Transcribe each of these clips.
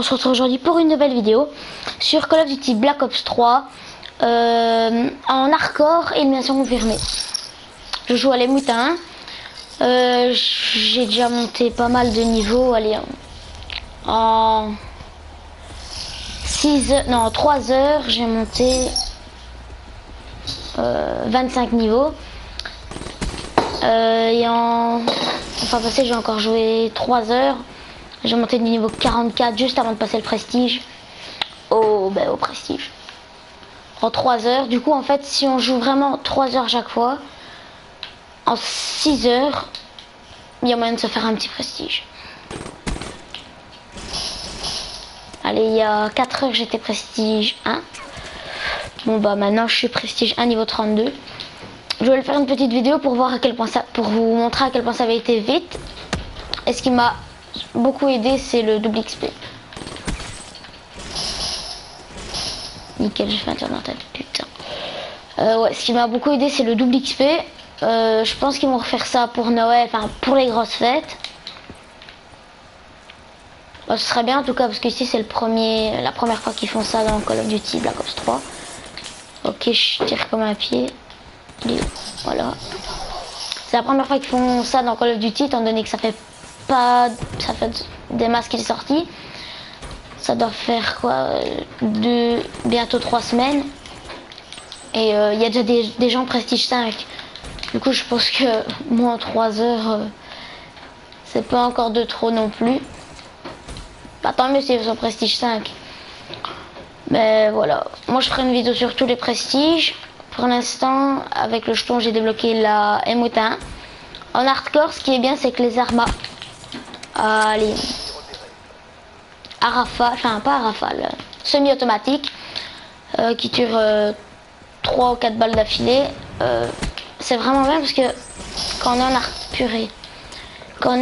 se retrouve aujourd'hui pour une nouvelle vidéo sur Call of Duty Black Ops 3 en hardcore élimination confirmée. Je joue à l'émoutin. J'ai déjà monté pas mal de niveaux. Allez, en 3 heures, j'ai monté 25 niveaux. Enfin passé, j'ai encore joué 3 heures. J'ai monté du niveau 44 juste avant de passer le prestige au prestige en 3 heures. Du coup, en fait, si on joue vraiment 3 heures chaque fois, en 6 heures, il y a moyen de se faire un petit prestige. Allez, il y a 4 heures, j'étais prestige 1. Bon, bah maintenant, je suis prestige 1 niveau 32. Je voulais faire une petite vidéo pour voir à quel point pour vous montrer à quel point ça avait été vite. Et ce qui m'a beaucoup aidé, c'est le double XP. Nickel, j'ai fait un tir dans la tête, putain. Ouais, ce qui m'a beaucoup aidé, c'est le double XP. Je pense qu'ils vont refaire ça pour Noël, enfin pour les grosses fêtes. Bah, ce serait bien en tout cas, parce que ici c'est la première fois qu'ils font ça dans Call of Duty Black Ops 3. Ok, je tire comme un pied. Voilà. C'est la première fois qu'ils font ça dans Call of Duty, étant donné que ça fait des masses qu'il est sorti. Ça doit faire quoi, bientôt 3 semaines. Et il y a déjà des gens prestige 5. Du coup, je pense que moi en 3 heures, c'est pas encore de trop non plus. Bah, tant mieux si ils sont prestige 5. Mais voilà, moi je ferai une vidéo sur tous les prestiges. Pour l'instant, avec le jeton, j'ai débloqué la M81. En hardcore, ce qui est bien, c'est que les armes à rafale, enfin pas à rafale, semi-automatique, qui tire 3 ou 4 balles d'affilée. C'est vraiment bien parce que quand on est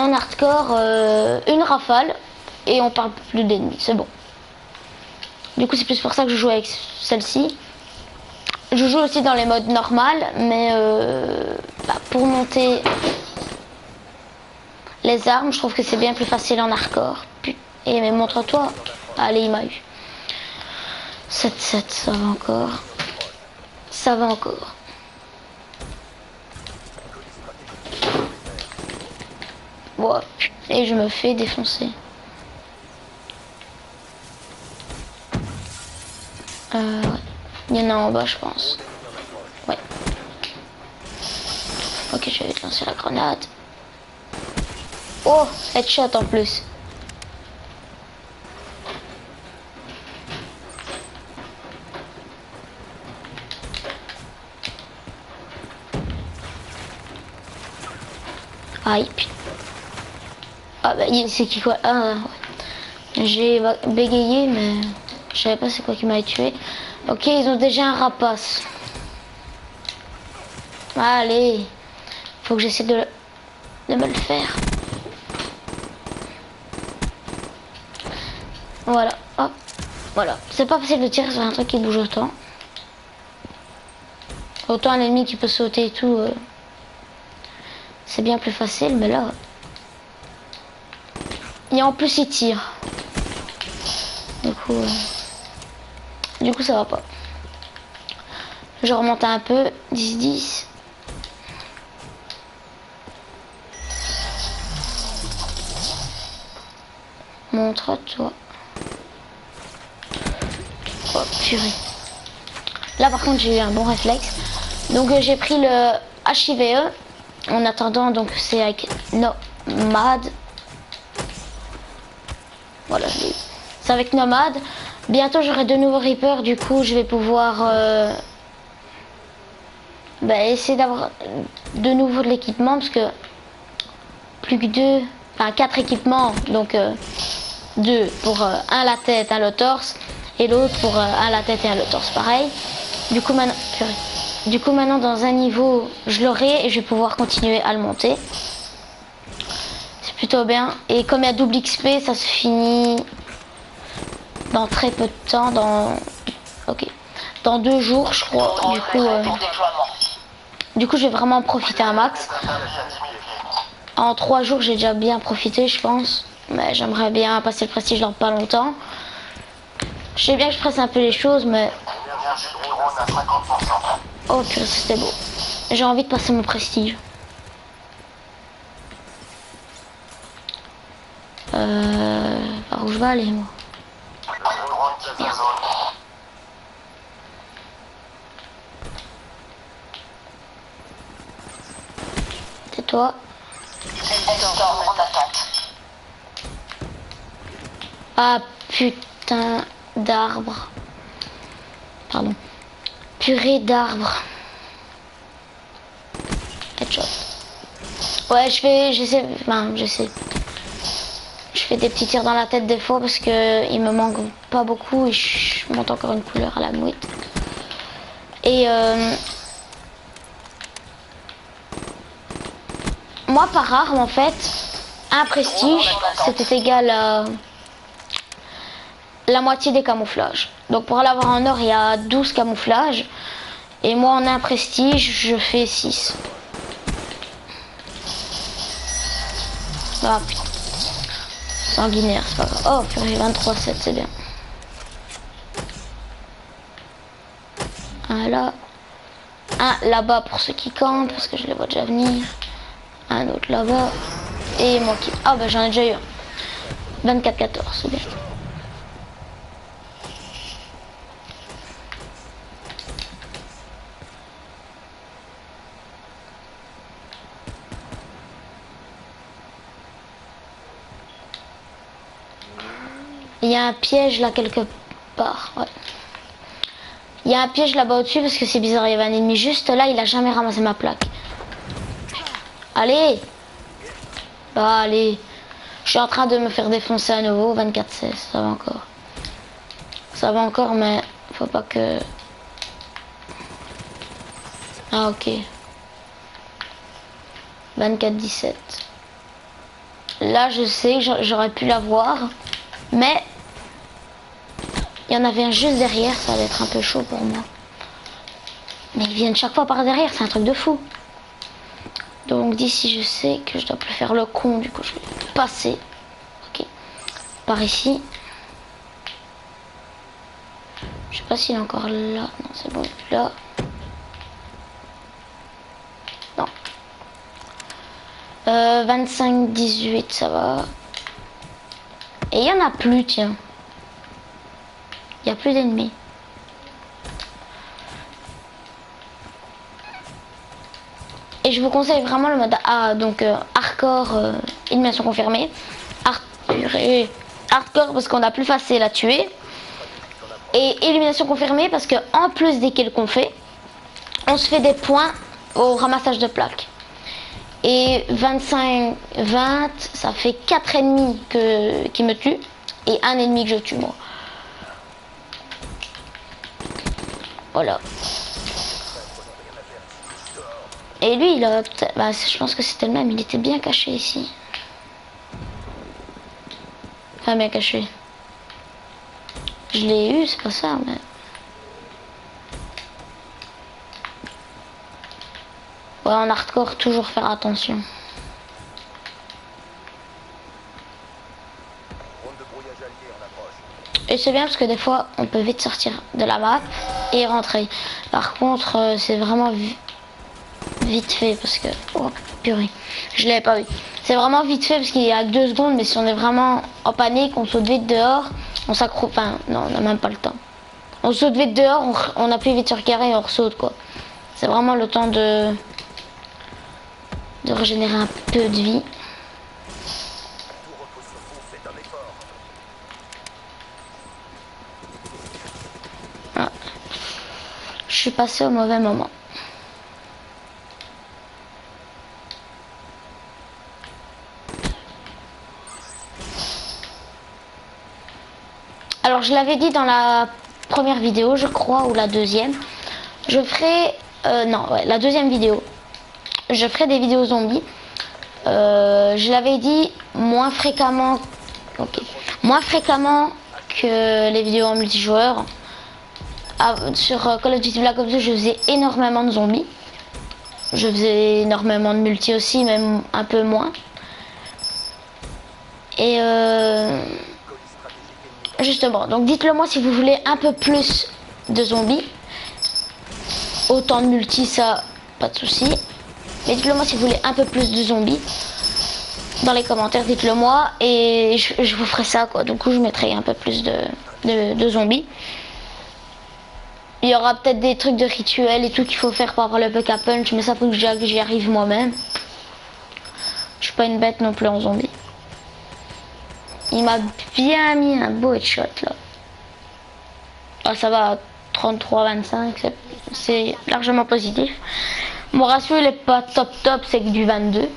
en hardcore, une rafale et on parle plus d'ennemis, c'est bon. Du coup, c'est plus pour ça que je joue avec celle-ci. Je joue aussi dans les modes normales, mais pour monter les armes, je trouve que c'est bien plus facile en hardcore. Et mais montre-toi, allez, il m'a eu. 7-7, ça va encore. Ça va encore. Bon, et je me fais défoncer. Ouais. Il y en a en bas, je pense. Ouais. Ok, je vais te lancer la grenade. Oh, headshot en plus. Aïe. Ah bah, c'est qui quoi? Ah, ouais. J'ai bégayé, mais je savais pas c'est quoi qui m'a tué. Ok, ils ont déjà un rapace. Allez, faut que j'essaie de me le faire. Voilà, hop, voilà. C'est pas facile de tirer sur un truc qui bouge autant. Autant un ennemi qui peut sauter et tout, c'est bien plus facile, mais là... Et en plus il tire. Du coup ça va pas. Je remonte un peu, 10-10. Montre-toi. Oh purée. Là par contre j'ai eu un bon réflexe. Donc j'ai pris le HIV en attendant, donc c'est avec Nomad. Voilà, c'est avec Nomad. Bientôt j'aurai de nouveaux Reapers, du coup je vais pouvoir essayer d'avoir de nouveau de l'équipement, parce que plus que 4 équipements, donc 2 pour un la tête, un le torse, et l'autre pour un la tête et un le torse, pareil. Du coup maintenant dans un niveau je l'aurai et je vais pouvoir continuer à le monter. C'est plutôt bien, et comme il y a double XP, ça se finit dans très peu de temps, dans 2 jours je crois. Du coup je vais vraiment profiter un max. En 3 jours j'ai déjà bien profité, je pense. Mais j'aimerais bien passer le prestige dans pas longtemps. Je sais bien que je presse un peu les choses, mais... Oh purée, c'était beau. J'ai envie de passer mon prestige. Par où je vais aller, moi? Merde. C'est toi. Ah putain d'arbre. Pardon. Purée d'arbre. Headshot. Ouais, j'essaie. Je fais des petits tirs dans la tête des fois parce que il me manque pas beaucoup et je monte encore une couleur à la mouette. Et moi par arme en fait, un prestige c'était égal à la moitié des camouflages. Donc pour l'avoir en or il y a 12 camouflages et moi en un prestige je fais 6. Ah putain. Sanguinaire, c'est pas grave. Oh purée, 23-7, c'est bien. Un là. Un là-bas pour ceux qui campent, parce que je les vois déjà venir. Un autre là-bas. Et moi qui... Ah bah j'en ai déjà eu un. 24-14, c'est bien. Il y a un piège là quelque part. Ouais. Il y a un piège là-bas au-dessus parce que c'est bizarre. Il y avait un ennemi juste là. Il a jamais ramassé ma plaque. Allez. Bah allez. Je suis en train de me faire défoncer à nouveau. 24-16. Ça va encore. Ça va encore mais faut pas que... Ah ok. 24-17. Là je sais que j'aurais pu l'avoir. Mais... il y en avait un juste derrière, ça va être un peu chaud pour moi. Mais ils viennent chaque fois par derrière, c'est un truc de fou. Donc d'ici je sais que je dois plus faire le con, du coup je vais passer. Ok. Par ici. Je sais pas s'il est encore là. Non c'est bon, il est plus là. Non. 25-18 ça va. Et il y en a plus, tiens. Il n'y a plus d'ennemis. Et je vous conseille vraiment le mode A, donc hardcore, élimination confirmée. Hardcore parce qu'on a plus facile à tuer. Et élimination confirmée parce que en plus des kills qu'on fait, on se fait des points au ramassage de plaques. Et 25-20, ça fait 4 ennemis qui me tuent et un ennemi que je tue moi. Voilà. Et lui, il a... Bah, je pense que c'était le même. Il était bien caché ici. Enfin, bien caché. Je l'ai eu, c'est pas ça, mais... Ouais, en hardcore, toujours faire attention. Et c'est bien parce que des fois, on peut vite sortir de la map et rentrer. Par contre, c'est vraiment vite fait parce que... Oh, purée. Je l'avais pas vu. C'est vraiment vite fait parce qu'il y a 2 secondes, mais si on est vraiment en panique, on saute vite dehors, on s'accroche... Enfin, non, on n'a même pas le temps. On saute vite dehors, on appuie vite sur carré et on ressaute, quoi. C'est vraiment le temps de régénérer un peu de vie. Ah. Je suis passé au mauvais moment. Alors je l'avais dit dans la première vidéo, je crois, ou la deuxième. Je ferai... non, ouais, la deuxième vidéo. Je ferai des vidéos zombies. Je l'avais dit moins fréquemment... Ok. Moins fréquemment que les vidéos en multijoueur. Sur Call of Duty Black Ops 2, je faisais énormément de zombies. Je faisais énormément de multi aussi, même un peu moins. Et justement, donc dites-le moi si vous voulez un peu plus de zombies. Autant de multi, ça, pas de souci. Mais dites-le moi si vous voulez un peu plus de zombies. Dans les commentaires, dites-le moi et je vous ferai ça quoi. Du coup, je mettrai un peu plus de zombies. Il y aura peut-être des trucs de rituels et tout qu'il faut faire pour avoir le P.K. Punch, mais ça faut que j'y arrive moi-même. Je suis pas une bête non plus en zombie. Il m'a bien mis un beau headshot là. Ah, ça va, 33-25, c'est largement positif. Mon ratio il est pas top, c'est que du 22.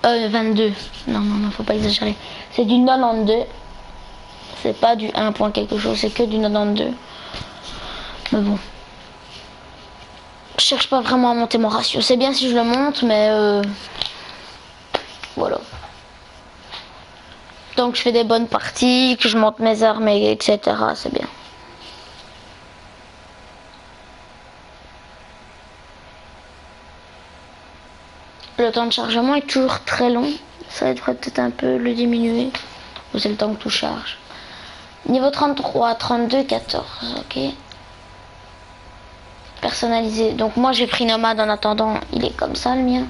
22. Non, faut pas exagérer. C'est du 92. C'est pas du 1 point quelque chose, c'est que du 92. Mais bon. Je cherche pas vraiment à monter mon ratio. C'est bien si je le monte, mais voilà. Donc je fais des bonnes parties, que je monte mes armes, etc. C'est bien. Le temps de chargement est toujours très long. Ça devrait peut-être un peu le diminuer. Ou c'est le temps que tout charge. Niveau 33, 32, 14. Ok. Personnalisé. Donc moi j'ai pris Nomade en attendant. Il est comme ça le mien.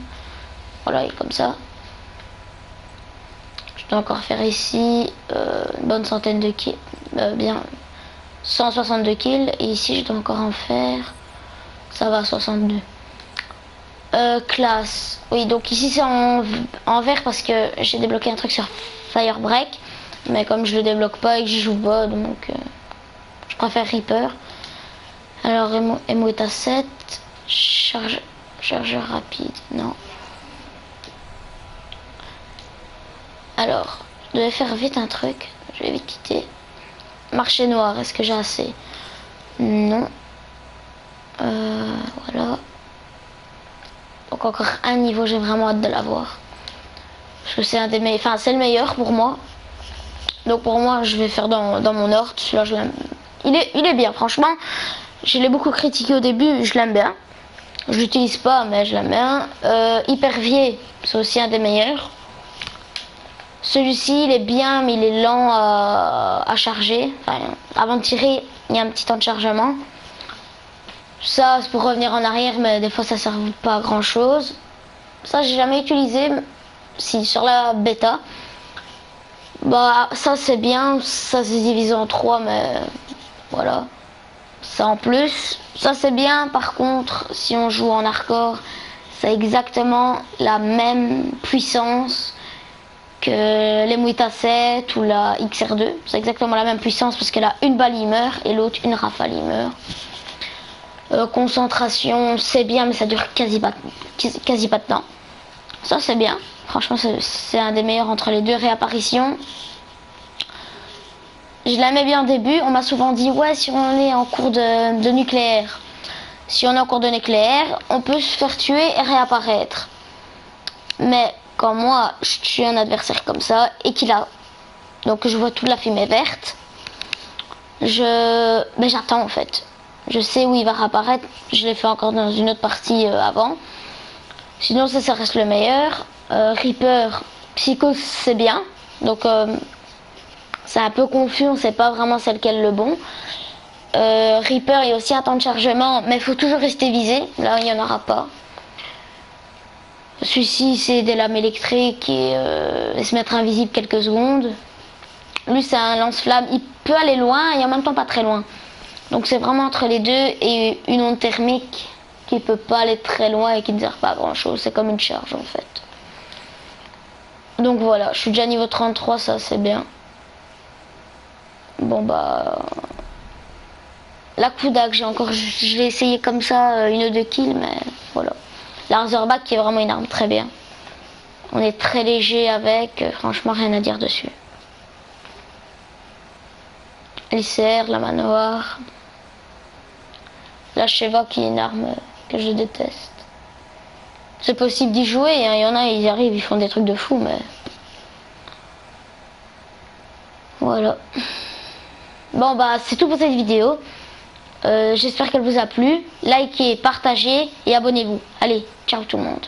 Voilà, il est comme ça. Je dois encore faire ici une bonne centaine de kills. Bien 162 kills. Et ici je dois encore en faire. Ça va, 62. Classe. Oui, donc ici c'est en vert parce que j'ai débloqué un truc sur Firebreak. Mais comme je le débloque pas et que j'y joue pas, donc je préfère Reaper. Alors Emo est à 7. Chargeur rapide, non. Alors, je devais faire vite un truc. Je vais vite quitter. Marché noir, est-ce que j'ai assez? Non. Voilà. Donc encore un niveau, j'ai vraiment hâte de l'avoir. Parce que c'est un des meilleurs. Enfin, c'est le meilleur pour moi. Donc pour moi, je vais faire dans mon ordre. Celui-là, je l'aime. Il est bien, franchement. Je l'ai beaucoup critiqué au début, je l'aime bien. Je l'utilise pas, mais je l'aime bien. Hypervier, c'est aussi un des meilleurs. Celui-ci, il est bien, mais il est lent à charger. Enfin, avant de tirer, il y a un petit temps de chargement. Ça, c'est pour revenir en arrière, mais des fois, ça sert pas à grand-chose. Ça, j'ai jamais utilisé. Si, sur la bêta. Bah, ça, c'est bien. Ça, c'est divisé en 3, mais voilà. Ça en plus. Ça, c'est bien. Par contre, si on joue en hardcore, c'est exactement la même puissance que les Muita 7 ou la XR2. C'est exactement la même puissance parce qu'elle a une balle, il meurt, et l'autre, une rafale, il meurt. Concentration, c'est bien, mais ça dure quasi pas de temps. Ça, c'est bien. Franchement, c'est un des meilleurs entre les deux. Réapparitions. Je l'aimais bien au début. On m'a souvent dit, ouais, si on est en cours de nucléaire. Si on est en cours de nucléaire, on peut se faire tuer et réapparaître. Mais quand moi, je tue un adversaire comme ça et qu'il a... Donc je vois toute la fumée verte. Ben, j'attends en fait. Je sais où il va réapparaître. Je l'ai fait encore dans une autre partie avant. Sinon ça reste le meilleur. Reaper, Psycho c'est bien. Donc c'est un peu confus, on sait pas vraiment c'est lequel le bon. Reaper, il y a aussi un temps de chargement, mais il faut toujours rester visé. Là il n'y en aura pas. Celui-ci c'est des lames électriques et se mettre invisible quelques secondes. Lui c'est un lance-flamme, il peut aller loin et en même temps pas très loin. Donc c'est vraiment entre les deux, et une onde thermique qui peut pas aller très loin et qui ne sert pas à grand chose. C'est comme une charge en fait. Donc voilà, je suis déjà niveau 33, ça c'est bien. Bon bah... La Kudak, je l'ai essayé comme ça, une ou deux kills, mais voilà. La Razorback qui est vraiment une arme très bien. On est très léger avec, franchement rien à dire dessus. LCR, la manoir. La Sheva qui est une arme que je déteste. C'est possible d'y jouer, hein. Il y en a, ils arrivent, ils font des trucs de fou, mais... Voilà. Bon bah c'est tout pour cette vidéo. J'espère qu'elle vous a plu. Likez, partagez et abonnez-vous. Allez, ciao tout le monde.